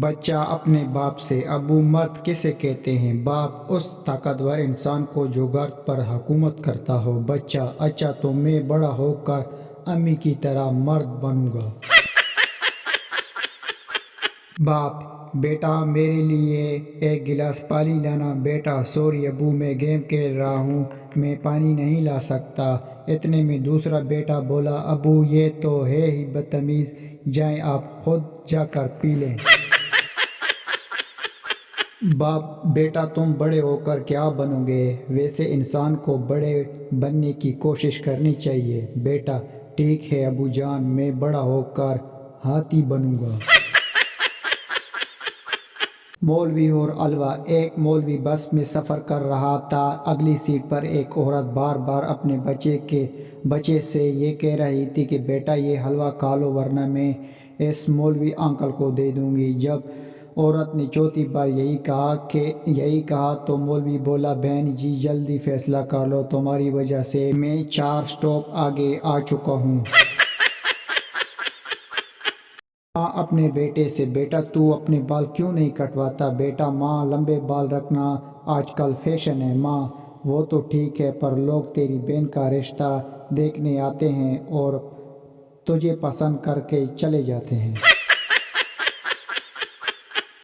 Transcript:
بچہ اپنے باپ سے ابو مرد کسے کہتے ہیں؟ باپ اس طاقتور انسان کو جو گھر پر حکومت کرتا ہو۔ بچہ: اچھا تو میں بڑا ہو کر امی کی طرح مرد بنوں گا۔ باپ: بیٹا میرے لیے ایک گلاس پانی لانا۔ بیٹا: سوری ابو، میں گیم کھیل رہا ہوں، میں پانی نہیں لا سکتا۔ اتنے میں دوسرا بیٹا بولا: ابو یہ تو ہے ہی بدتمیز، جائیں آپ خود جا کر پی لیں۔ باپ: بیٹا تم بڑے ہو کر کیا بنو گے؟ ویسے انسان کو بڑے بننے کی کوشش کرنی چاہیے۔ بیٹا: ٹھیک ہے ابو جان، میں بڑا ہو کر ہاتھی بنوں گا۔ مولوی اور الوا: ایک مولوی بس میں سفر کر رہا تھا۔ اگلی سیٹ پر ایک عورت بار بار اپنے بچے سے یہ کہہ رہی تھی کہ بیٹا یہ حلوہ کھا لو ورنہ میں اس مولوی انکل کو دے دوں گی۔ جب عورت نے چوتھی بار یہی کہا تو مولوی بولا: بہن جی جلدی فیصلہ کر لو، تمہاری وجہ سے میں 4 سٹاپ آگے آ چکا ہوں۔ ماں اپنے بیٹے سے: بیٹا تو اپنے بال کیوں نہیں کٹواتا؟ بیٹا: ماں لمبے بال رکھنا آج کل فیشن ہے۔ ماں: وہ تو ٹھیک ہے پر لوگ تیری بہن کا رشتہ دیکھنے آتے ہیں اور تجھے پسند کر کے چلے جاتے ہیں۔